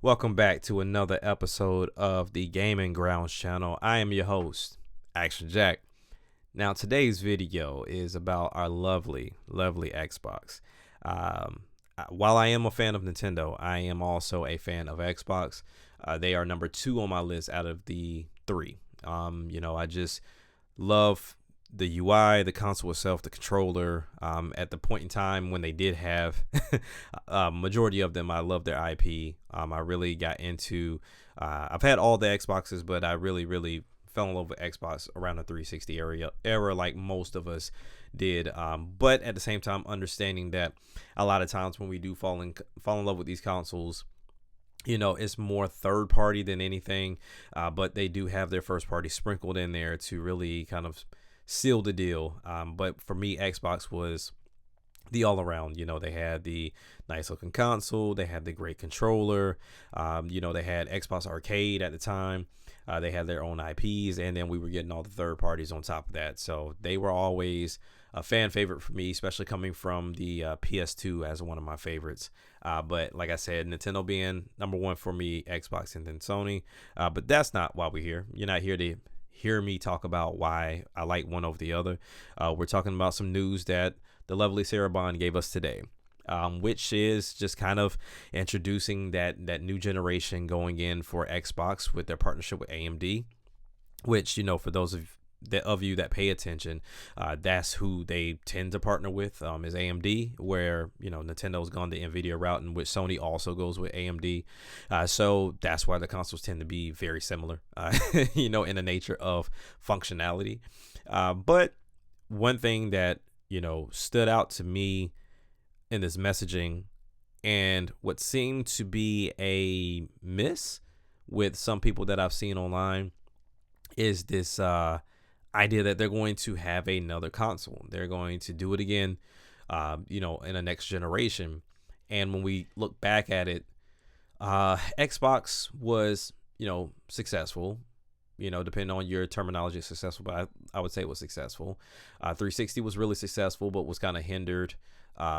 Welcome back to another episode of the Gaming Grounds channel. I am your host, Action Jack. Now, today's video is about our lovely Xbox. While I am a fan of Nintendo, I am also a fan of Xbox. They are number 2 on my list out of the 3. I just love the UI, the console itself, the controller. At the point in time when they did have majority of them, I love their IP. I really got into I've had all the Xboxes, but I really fell in love with Xbox around the 360 era like most of us did. But at the same time, understanding that a lot of times when we do fall in love with these consoles, it's more third party than anything, but they do have their first party sprinkled in there to really kind of seal the deal. But for me, Xbox was the all around. They had the nice looking console, they had the great controller, they had Xbox Arcade at the time, they had their own IPs, and then we were getting all the third parties on top of that. So they were always a fan favorite for me, especially coming from the PS2 as one of my favorites. But like I said, Nintendo being number 1 for me, Xbox, and then Sony. But that's not why we're here. You're not here to hear me talk about why I like one over the other. We're talking about some news that the lovely Sarah Bond gave us today, which is just kind of introducing that new generation going in for Xbox with their partnership with AMD, which, for those of you that pay attention, that's who they tend to partner with, is AMD, where Nintendo's gone the Nvidia route, in which Sony also goes with AMD. So that's why the consoles tend to be very similar, in the nature of functionality. But one thing that stood out to me in this messaging, and what seemed to be a miss with some people that I've seen online, is this idea that they're going to have another console. They're going to do it again, in the next generation. And when we look back at it, Xbox was, successful. Depending on your terminology, successful, but I would say it was successful. 360 was really successful, but was kind of hindered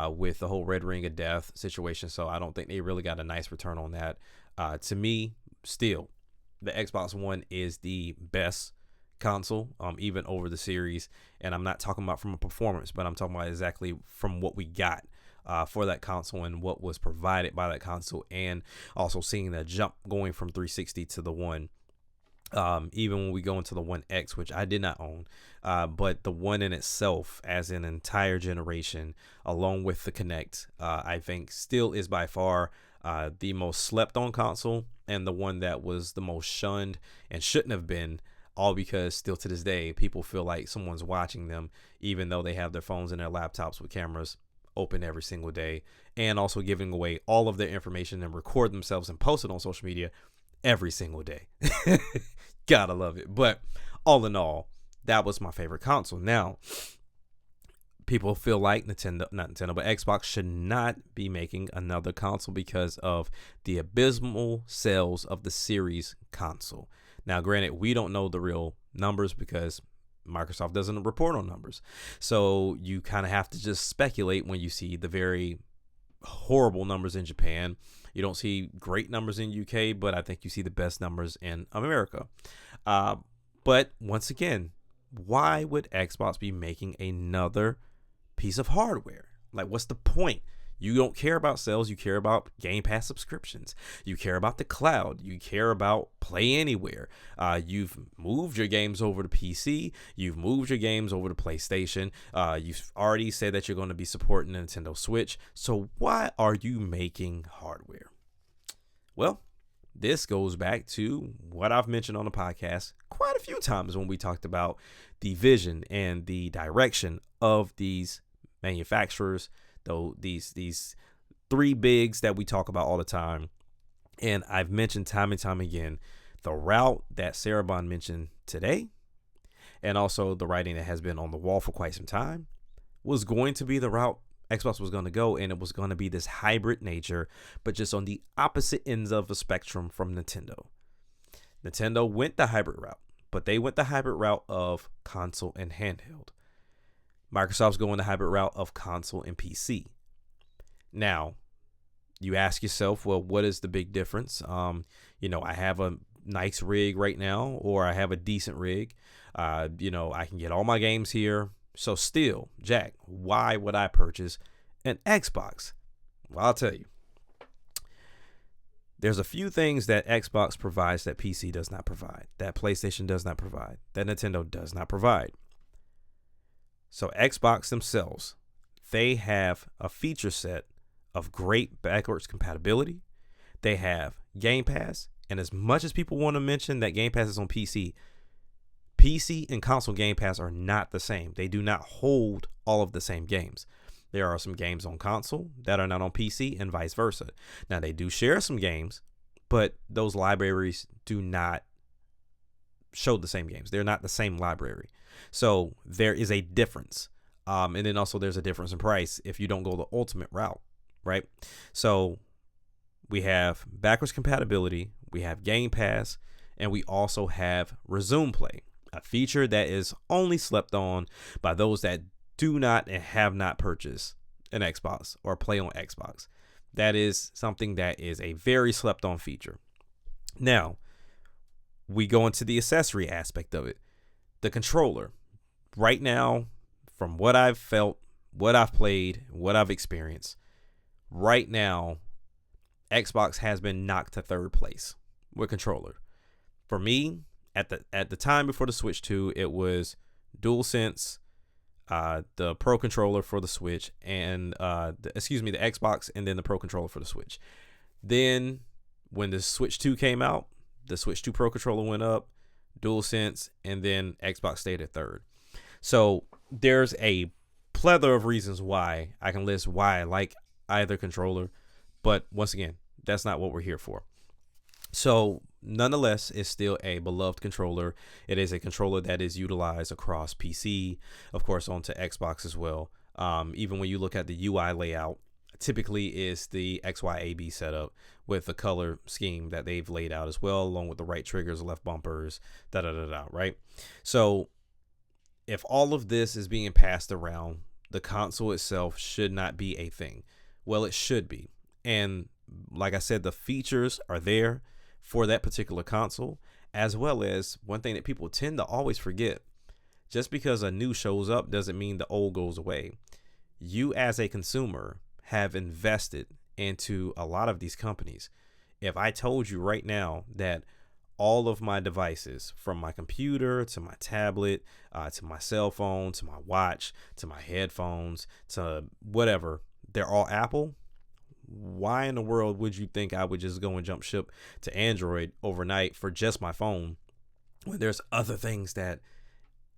with the whole Red Ring of Death situation. So I don't think they really got a nice return on that. To me, still, the Xbox One is the best console, even over the series. And I'm not talking about from a performance, but I'm talking about exactly from what we got for that console and what was provided by that console, and also seeing that jump going from 360 to the One. Even when we go into the One X, which I did not own, but the One in itself as an entire generation, along with the Kinect, I think still is by far the most slept on console, and the one that was the most shunned and shouldn't have been, all because still to this day people feel like someone's watching them, even though they have their phones and their laptops with cameras open every single day, and also giving away all of their information and record themselves and post it on social media every single day. Gotta love it. But all in all, that was my favorite console. Now, people feel like not Nintendo, but Xbox should not be making another console because of the abysmal sales of the Series console. Now, granted, we don't know the real numbers because Microsoft doesn't report on numbers. So you kind of have to just speculate when you see the very horrible numbers in Japan. You don't see great numbers in UK, but I think you see the best numbers in America. But once again, why would Xbox be making another piece of hardware? Like, what's the point? You don't care about sales. You care about Game Pass subscriptions. You care about the cloud. You care about Play Anywhere. You've moved your games over to PC. You've moved your games over to PlayStation. You've already said that you're going to be supporting the Nintendo Switch. So why are you making hardware? Well, this goes back to what I've mentioned on the podcast quite a few times when we talked about the vision and the direction of these manufacturers, though these three bigs that we talk about all the time. And I've mentioned time and time again, the route that Sarah Bond mentioned today, and also the writing that has been on the wall for quite some time, was going to be the route Xbox was going to go, and it was going to be this hybrid nature, but just on the opposite ends of the spectrum from Nintendo. Nintendo went the hybrid route, but they went the hybrid route of console and handheld. Microsoft's going the hybrid route of console and PC. Now, You ask yourself, well, what is the big difference? I have a nice rig right now, or I have a decent rig. I can get all my games here. So still, Jack, why would I purchase an Xbox? Well, I'll tell you. There's a few things that Xbox provides that PC does not provide, that PlayStation does not provide, that Nintendo does not provide. So Xbox themselves, they have a feature set of great backwards compatibility. They have Game Pass. And as much as people want to mention that Game Pass is on PC, PC and console Game Pass are not the same. They do not hold all of the same games. There are some games on console that are not on PC and vice versa. Now, they do share some games, but those libraries do not show the same games. They're not the same library. So there is a difference. And then also there's a difference in price if you don't go the ultimate route, right? So we have backwards compatibility, we have Game Pass, and we also have Resume Play, a feature that is only slept on by those that do not and have not purchased an Xbox or play on Xbox. That is something that is a very slept on feature. Now, we go into the accessory aspect of it. The controller. Right now, from what I've felt, what I've played, what I've experienced, right now, Xbox has been knocked to third place with controller. For me, at the time before the Switch 2, it was DualSense, the Pro controller for the Switch, and the Xbox, and then the Pro controller for the Switch. Then when the Switch 2 came out, the Switch 2 Pro controller went up, DualSense, and then Xbox stayed at third. So there's a plethora of reasons why I can list why I like either controller, but once again, that's not what we're here for. So nonetheless, it's still a beloved controller. It is a controller that is utilized across PC, of course, onto Xbox as well. Even when you look at the UI layout, typically is the XYAB setup with the color scheme that they've laid out as well, along with the right triggers, left bumpers, right? So if all of this is being passed around, the console itself should not be a thing. Well, it should be. And like I said, the features are there for that particular console, as well as one thing that people tend to always forget. Just because a new shows up doesn't mean the old goes away. You as a consumer have invested into a lot of these companies. If I told you right now that all of my devices, from my computer to my tablet, to my cell phone, to my watch, to my headphones, to whatever, they're all Apple, why in the world would you think I would just go and jump ship to Android overnight for just my phone when there's other things that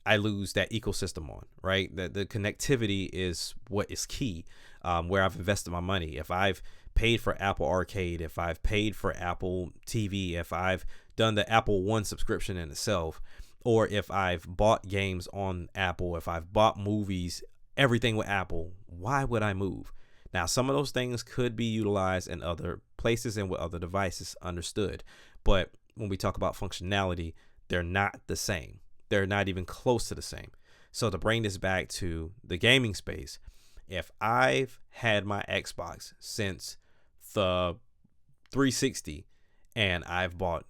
I lose that ecosystem on, right? That the connectivity is what is key, where I've invested my money. If I've paid for Apple Arcade, if I've paid for Apple TV, if I've done the Apple One subscription in itself, or if I've bought games on Apple, if I've bought movies, everything with Apple, why would I move? Now, some of those things could be utilized in other places and with other devices, understood. But when we talk about functionality, they're not the same. They're not even close to the same. So to bring this back to the gaming space, if I've had my Xbox since the 360 and I've bought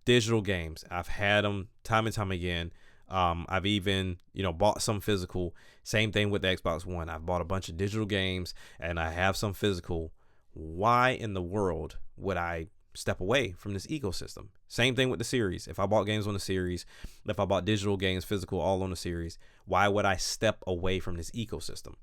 digital games, I've had them time and time again. I've even, bought some physical. Same thing with the Xbox One. I've bought a bunch of digital games and I have some physical. Why in the world would I step away from this ecosystem? Same thing with the series. If I bought games on the series, if I bought digital games, physical, all on the series, why would I step away from this ecosystem?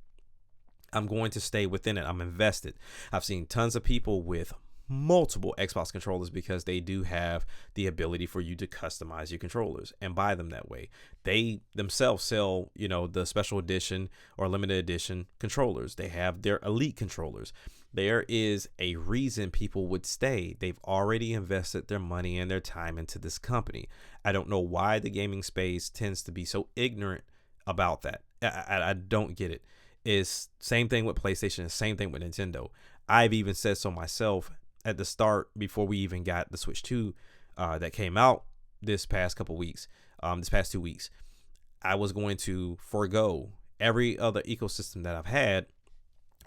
I'm going to stay within it. I'm invested. I've seen tons of people with multiple Xbox controllers because they do have the ability for you to customize your controllers and buy them that way. They themselves sell, the special edition or limited edition controllers. They have their elite controllers. There is a reason people would stay. They've already invested their money and their time into this company. I don't know why the gaming space tends to be so ignorant about that. I don't get it. It's same thing with PlayStation, same thing with Nintendo. I've even said so myself at the start, before we even got the Switch 2 that came out this past 2 weeks, I was going to forego every other ecosystem that I've had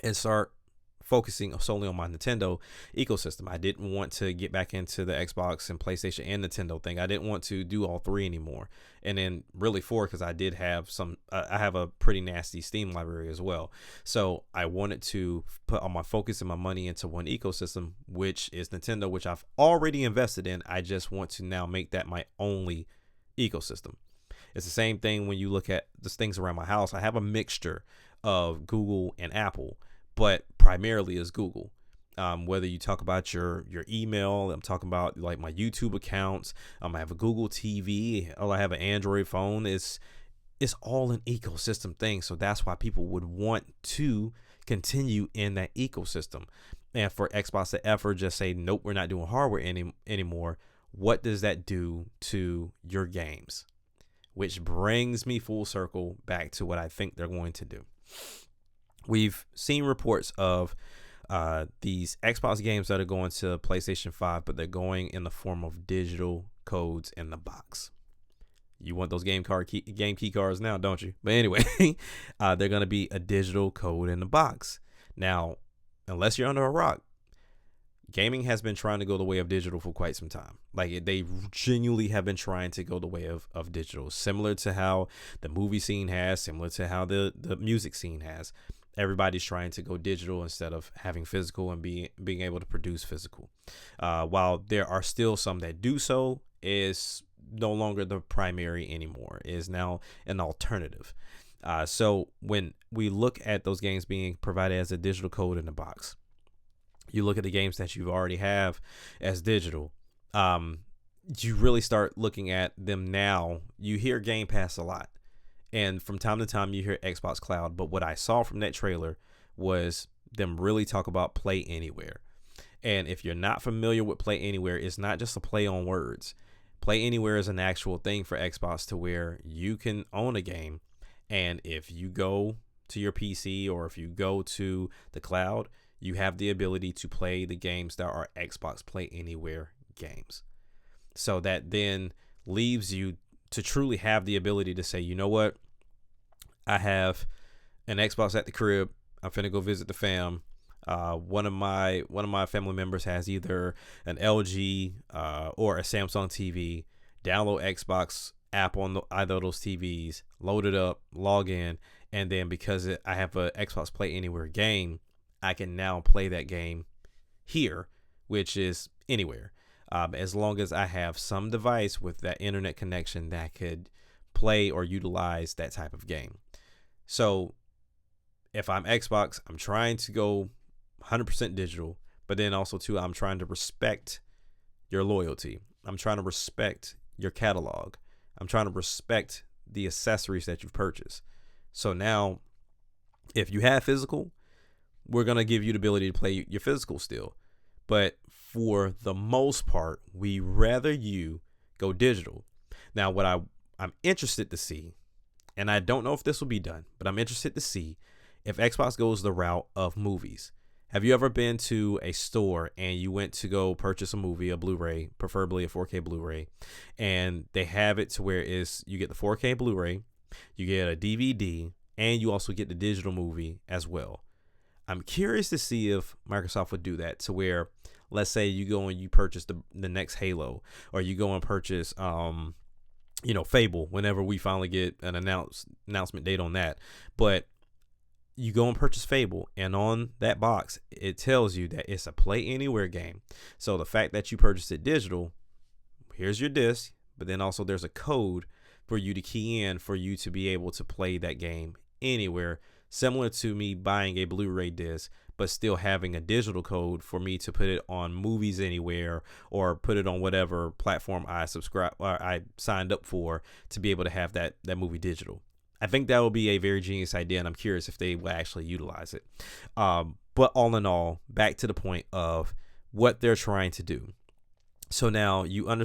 and start focusing solely on my Nintendo ecosystem. I didn't want to get back into the Xbox and PlayStation and Nintendo thing. I didn't want to do all three anymore. And then really four, because I did have I have a pretty nasty Steam library as well. So I wanted to put all my focus and my money into one ecosystem, which is Nintendo, which I've already invested in. I just want to now make that my only ecosystem. It's the same thing when you look at the things around my house. I have a mixture of Google and Apple, but primarily is Google. Whether you talk about your email, I'm talking about like my YouTube accounts. I have a Google TV. I have an Android phone. It's all an ecosystem thing. So that's why people would want to continue in that ecosystem. And for Xbox to ever just say, nope, we're not doing hardware anymore. What does that do to your games? Which brings me full circle back to what I think they're going to do. We've seen reports of these Xbox games that are going to PlayStation 5, but they're going in the form of digital codes in the box. You want those game key cards now, don't you? But anyway, they're going to be a digital code in the box. Now, unless you're under a rock, gaming has been trying to go the way of digital for quite some time. Like they genuinely have been trying to go the way of digital, similar to how the movie scene has, similar to how the music scene has. Everybody's trying to go digital instead of having physical and being able to produce physical. While there are still some that do so, is no longer the primary anymore. Is now an alternative. So when we look at those games being provided as a digital code in the box, you look at the games that you already have as digital, you really start looking at them now. You hear Game Pass a lot. And from time to time, you hear Xbox Cloud. But what I saw from that trailer was them really talk about Play Anywhere. And if you're not familiar with Play Anywhere, it's not just a play on words. Play Anywhere is an actual thing for Xbox to where you can own a game. And if you go to your PC or if you go to the cloud, you have the ability to play the games that are Xbox Play Anywhere games. So that then leaves you to truly have the ability to say, you know what? I have an Xbox at the crib. I'm finna go visit the fam. One of my family members has either an LG or a Samsung TV. Download Xbox app on either of those TVs, load it up, log in, and then because I have a Xbox Play Anywhere game, I can now play that game here, which is anywhere. As long as I have some device with that internet connection that could play or utilize that type of game. So if I'm Xbox, I'm trying to go 100% digital, but then also too, I'm trying to respect your loyalty. I'm trying to respect your catalog. I'm trying to respect the accessories that you've purchased. So now if you have physical, we're going to give you the ability to play your physical still. But for the most part, we rather you go digital. Now, what I'm interested to see, and I don't know if this will be done, but I'm interested to see if Xbox goes the route of movies. Have you ever been to a store and you went to go purchase a movie, a Blu-ray, preferably a 4K Blu-ray, and they have it to where you get the 4K Blu-ray, you get a DVD, and you also get the digital movie as well. I'm curious to see if Microsoft would do that to where, let's say you go and you purchase the next Halo, or you go and purchase Fable whenever we finally get an announcement date on that. But you go and purchase Fable, and on that box it tells you that it's a Play Anywhere game. So the fact that you purchased it digital, here's your disc, but then also there's a code for you to key in for you to be able to play that game anywhere, similar to me buying a Blu-ray disc but still having a digital code for me to put it on Movies Anywhere or put it on whatever platform I signed up for to be able to have that movie digital. I think that will be a very genius idea, and I'm curious if they will actually utilize it. But all in all, back to the point of what they're trying to do. So now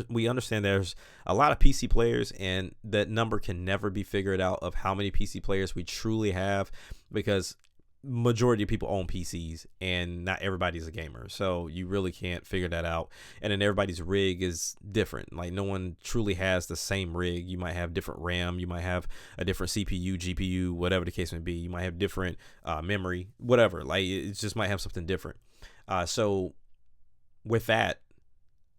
we understand there's a lot of PC players, and that number can never be figured out of how many PC players we truly have, because majority of people own PCs and not everybody's a gamer. So you really can't figure that out. And then everybody's rig is different. Like no one truly has the same rig. You might have different RAM. You might have a different CPU, GPU, whatever the case may be. You might have different memory, whatever. Like it just might have something different. So with that,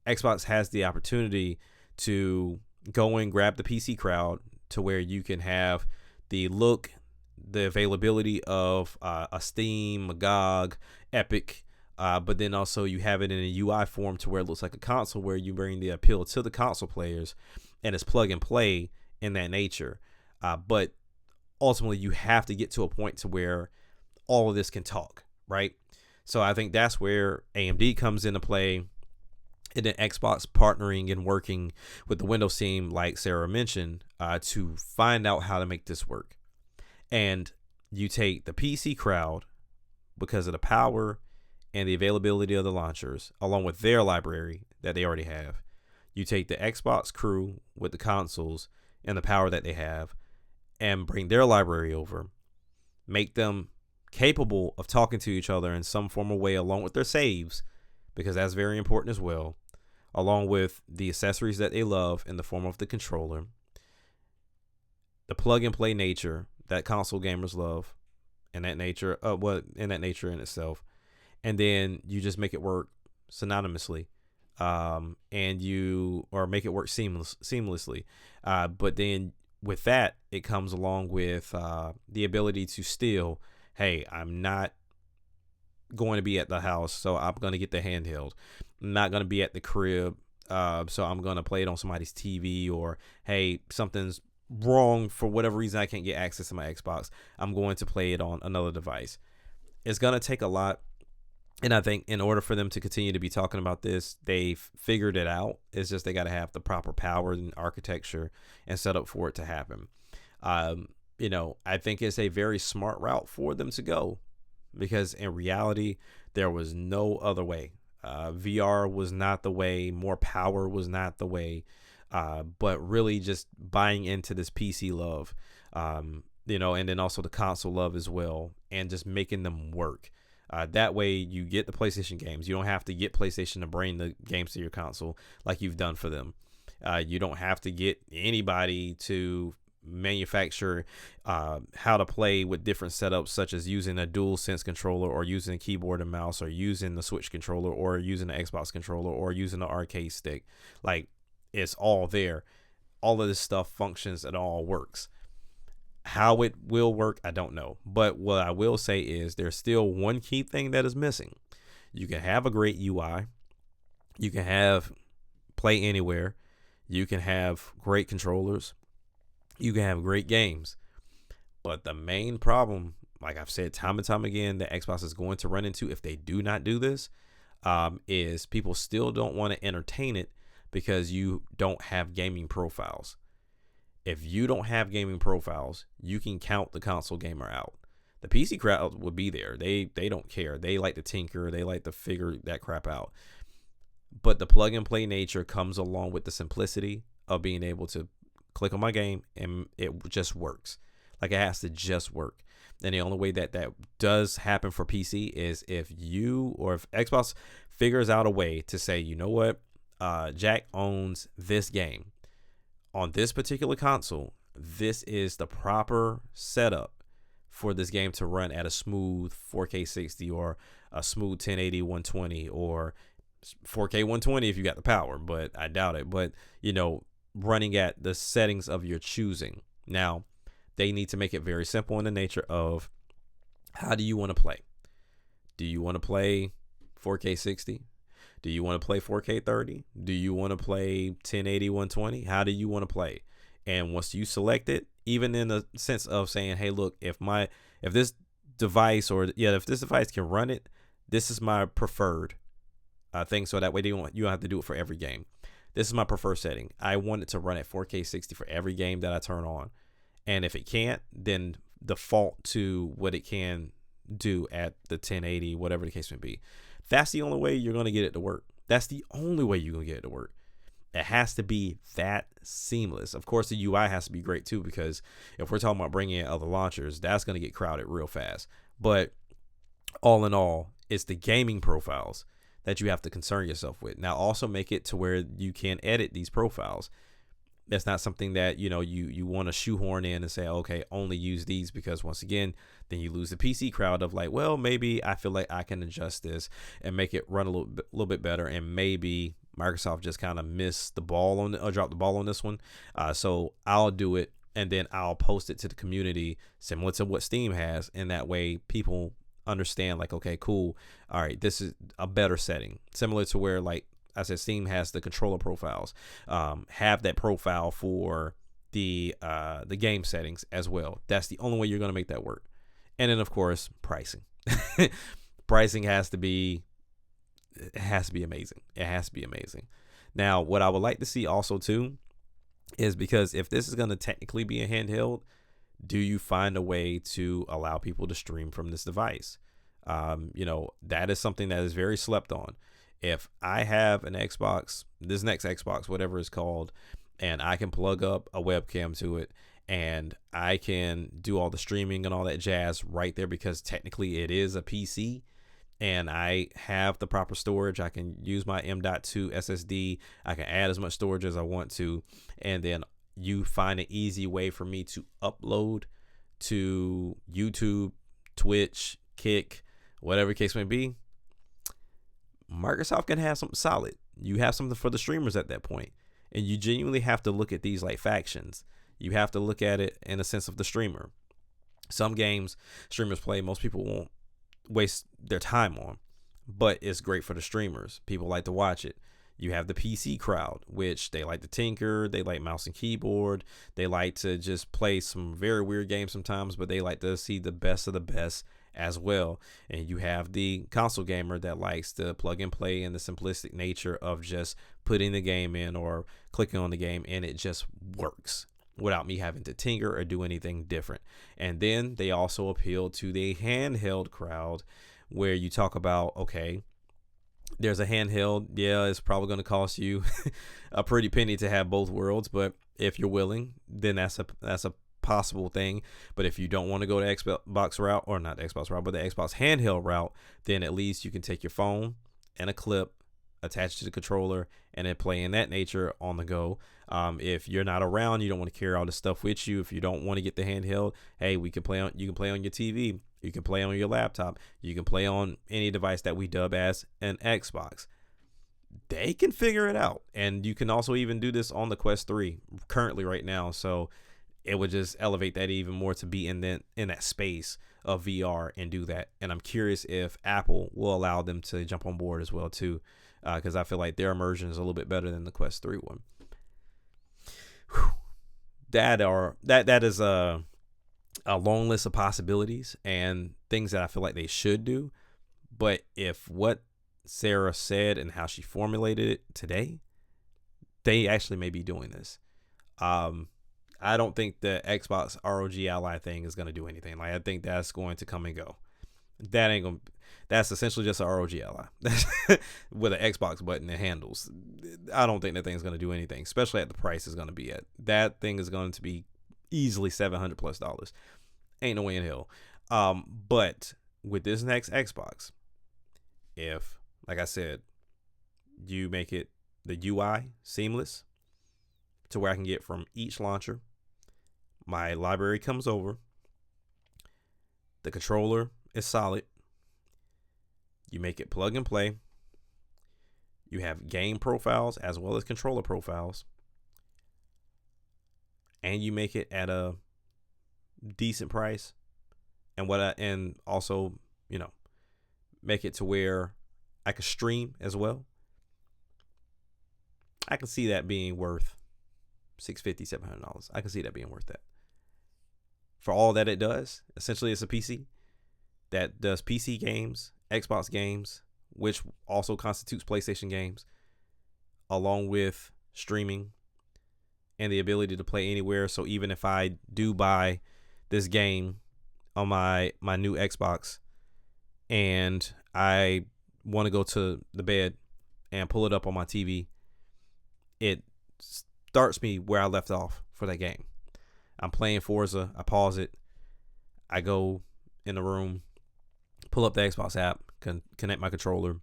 Xbox has the opportunity to go and grab the PC crowd to where you can have the look, the availability of a Steam, a GOG, Epic, but then also you have it in a UI form to where it looks like a console, where you bring the appeal to the console players, and it's plug and play in that nature. But ultimately, you have to get to a point to where all of this can talk, right? So I think that's where AMD comes into play, and then Xbox partnering and working with the Windows team, like Sarah mentioned, to find out how to make this work. And you take the PC crowd because of the power and the availability of the launchers, along with their library that they already have. You take the Xbox crew with the consoles and the power that they have and bring their library over, make them capable of talking to each other in some form of way, along with their saves, because that's very important as well, along with the accessories that they love in the form of the controller, the plug and play nature that console gamers love, and that nature in itself, and then you just make it work synonymously, and you or make it work seamlessly. But then with that, it comes along with the ability to still, hey, I'm not going to be at the house, so I'm going to get the handheld. I'm not going to be at the crib, so I'm going to play it on somebody's TV, or hey, something's wrong for whatever reason, I can't get access to my Xbox, I'm going to play it on another device. It's going to take a lot, and I think in order for them to continue to be talking about this, they've figured it out. It's just they got to have the proper power and architecture and set up for it to happen. I think it's a very smart route for them to go, because in reality, there was no other way. VR was not the way, more power was not the way, but really just buying into this PC love, and then also the console love as well, and just making them work. That way you get the PlayStation games. You don't have to get PlayStation to bring the games to your console like you've done for them. You don't have to get anybody to manufacture how to play with different setups, such as using a DualSense controller, or using a keyboard and mouse, or using the Switch controller, or using the Xbox controller, or using the arcade stick. Like, it's all there. All of this stuff functions and all works. How it will work, I don't know. But what I will say is there's still one key thing that is missing. You can have a great UI. You can have play anywhere. You can have great controllers. You can have great games. But the main problem, like I've said time and time again, that Xbox is going to run into if they do not do this, is people still don't want to entertain it because you don't have gaming profiles. If you don't have gaming profiles, you can count the console gamer out. The PC crowd will be there. They don't care. They like to tinker. They like to figure that crap out. But the plug and play nature comes along with the simplicity of being able to click on my game and it just works. Like, it has to just work. And the only way that does happen for PC is if you or if Xbox figures out a way to say, you know what, Jack owns this game on this particular console. This is the proper setup for this game to run at a smooth 4K 60 or a smooth 1080 120 or 4K 120 if you got the power, but I doubt it. But running at the settings of your choosing. Now, they need to make it very simple in the nature of, how do you want to play? Do you want to play 4K 60? Do you want to play 4K 30? Do you want to play 1080 120? How do you want to play? And once you select it, even in the sense of saying, hey, look, if this device can run it, this is my preferred thing. So that way you don't have to do it for every game. This is my preferred setting. I want it to run at 4K 60 for every game that I turn on. And if it can't, then default to what it can do at the 1080, whatever the case may be. That's the only way you're going to get it to work. That's the only way you're going to get it to work. It has to be that seamless. Of course, the UI has to be great too, because if we're talking about bringing in other launchers, that's going to get crowded real fast. But all in all, it's the gaming profiles that you have to concern yourself with. Now, also make it to where you can edit these profiles. That's not something that you want to shoehorn in and say, okay, only use these, because once again, then you lose the PC crowd of like, well, maybe I feel like I can adjust this and make it run a little bit better, and maybe Microsoft just kind of missed the ball on or dropped the ball on this one. So I'll do it, and then I'll post it to the community similar to what Steam has, and that way people understand like, okay, cool, all right, this is a better setting, similar to where, like I said, Steam has the controller profiles. Have that profile for the game settings as well. That's the only way you're going to make that work. And then of course, pricing. Pricing has to be amazing. It has to be amazing. Now, what I would like to see also too is, because if this is going to technically be a handheld, do you find a way to allow people to stream from this device? That is something that is very slept on. If I have an Xbox, this next Xbox, whatever it's called, and I can plug up a webcam to it, and I can do all the streaming and all that jazz right there, because technically it is a PC, and I have the proper storage, I can use my M.2 SSD, I can add as much storage as I want to, and then you find an easy way for me to upload to YouTube, Twitch, Kick, whatever the case may be. Microsoft can have something solid. You have something for the streamers at that point. And you genuinely have to look at these like factions. You have to look at it in a sense of the streamer. Some games streamers play, most people won't waste their time on, but it's great for the streamers. People like to watch it. You have the PC crowd, which they like to tinker, they like mouse and keyboard, they like to just play some very weird games sometimes, but they like to see the best of the best as well. And you have the console gamer that likes to plug and play in the simplistic nature of just putting the game in or clicking on the game, and it just works without me having to tinker or do anything different. And then they also appeal to the handheld crowd, where you talk about, okay, there's a handheld, yeah, it's probably going to cost you a pretty penny to have both worlds, but if you're willing, then that's a possible thing. But if you don't want to go the Xbox route, or not the Xbox route, but the Xbox handheld route, then at least you can take your phone and a clip, attach to the controller, and then play in that nature on the go. If you're not around, you don't want to carry all this stuff with you, if you don't want to get the handheld, hey, you can play on your TV, you can play on your laptop, you can play on any device that we dub as an Xbox. They can figure it out. And you can also even do this on the Quest 3 currently right now. So it would just elevate that even more to be in that space of VR and do that. And I'm curious if Apple will allow them to jump on board as well too, because I feel like their immersion is a little bit better than the Quest 3 one. Whew. That is a long list of possibilities and things that I feel like they should do. But if what Sarah said and how she formulated it today, they actually may be doing this. I don't think the Xbox ROG Ally thing is going to do anything. Like, I think that's going to come and go. That's essentially just a ROG Ally with an Xbox button that handles. I don't think that thing's going to do anything, especially at the price it's going to be at. That thing is going to be easily $700+. Ain't no way in hell. But with this next Xbox, if, like I said, you make it the UI seamless to where I can get from each launcher, my library comes over, the controller is solid, you make it plug and play, you have game profiles as well as controller profiles, and you make it at a decent price, and also, make it to where I can stream as well, I can see that being worth $650, $700. I can see that being worth that. For all that it does, essentially it's a PC that does PC games, Xbox games, which also constitutes PlayStation games, along with streaming and the ability to play anywhere. So even if I do buy this game on my new Xbox and I want to go to the bed and pull it up on my TV, it starts me where I left off for that game. I'm playing Forza, I pause it, I go in the room, pull up the Xbox app, connect my controller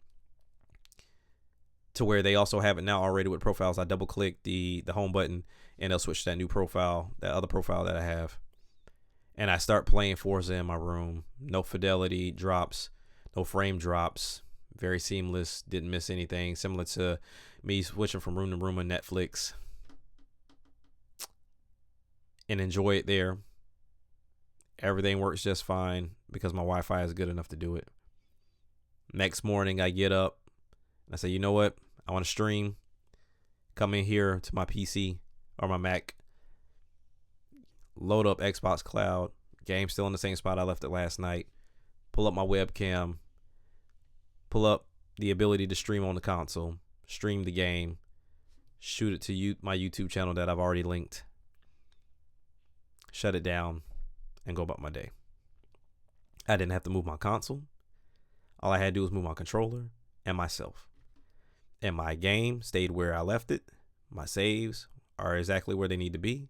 to where they also have it now already with profiles. I double click the home button and they'll switch to that new profile, that other profile that I have. And I start playing Forza in my room. No fidelity drops, no frame drops. Very seamless. Didn't miss anything. Similar to me switching from room to room on Netflix. And enjoy it there. Everything works just fine because my Wi-Fi is good enough to do it. Next morning, I get up and I say, you know what? I want to stream. Come in here to my PC or my Mac. Load up Xbox Cloud. Game still in the same spot I left it last night. Pull up my webcam. Pull up the ability to stream on the console. Stream the game. Shoot it to my YouTube channel that I've already linked. Shut it down and go about my day. I didn't have to move my console. All I had to do was move my controller and myself. And my game stayed where I left it. My saves are exactly where they need to be.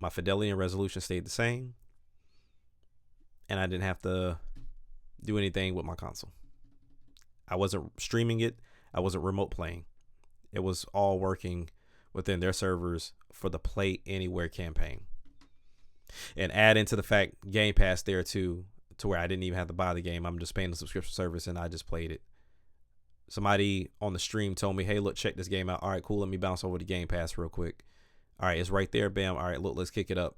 My fidelity and resolution stayed the same. And I didn't have to do anything with my console. I wasn't streaming it. I wasn't remote playing. It was all working within their servers for the Play Anywhere campaign. And add into the fact Game Pass there too, to where I didn't even have to buy the game. I'm just paying the subscription service and I just played it. Somebody on the stream told me, hey, look, check this game out. All right, cool. Let me bounce over to Game Pass real quick. All right, it's right there. Bam. All right, look, let's kick it up.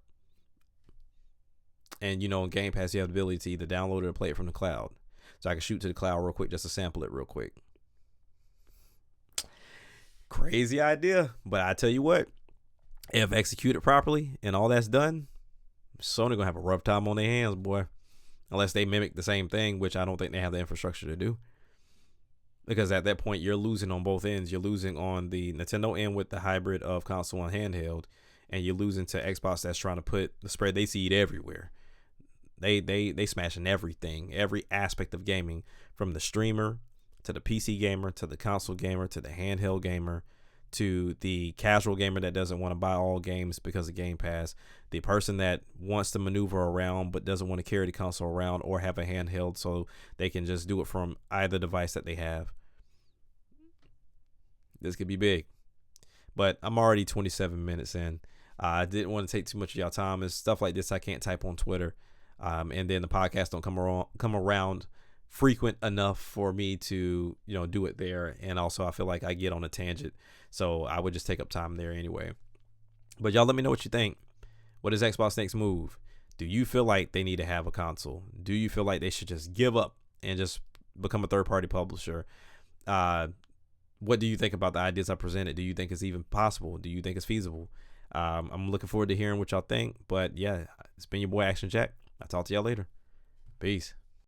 And, you know, in Game Pass, you have the ability to either download it or play it from the cloud. So I can shoot to the cloud real quick just to sample it real quick. Crazy idea. But I tell you what, if executed properly and all that's done, Sony gonna have a rough time on their hands, boy. Unless they mimic the same thing, which I don't think they have the infrastructure to do. Because at that point, you're losing on both ends. You're losing on the Nintendo end with the hybrid of console and handheld, and you're losing to Xbox that's trying to spread their seed everywhere. They smashing everything, every aspect of gaming, from the streamer to the PC gamer to the console gamer to the handheld gamer to the casual gamer that doesn't want to buy all games because of Game Pass, the person that wants to maneuver around but doesn't want to carry the console around or have a handheld so they can just do it from either device that they have. This could be big. But I'm already 27 minutes in. I didn't want to take too much of y'all time. It's stuff like this I can't type on Twitter. And then the podcast don't come around frequent enough for me to, you know, do it there. And also I feel like I get on a tangent. So I would just take up time there anyway. But y'all let me know what you think. What is Xbox next move? Do you feel like they need to have a console? Do you feel like they should just give up and just become a third-party publisher? What do you think about the ideas I presented? Do you think it's even possible? Do you think it's feasible? I'm looking forward to hearing what y'all think. But yeah, it's been your boy Action Jack. I'll talk to y'all later. Peace.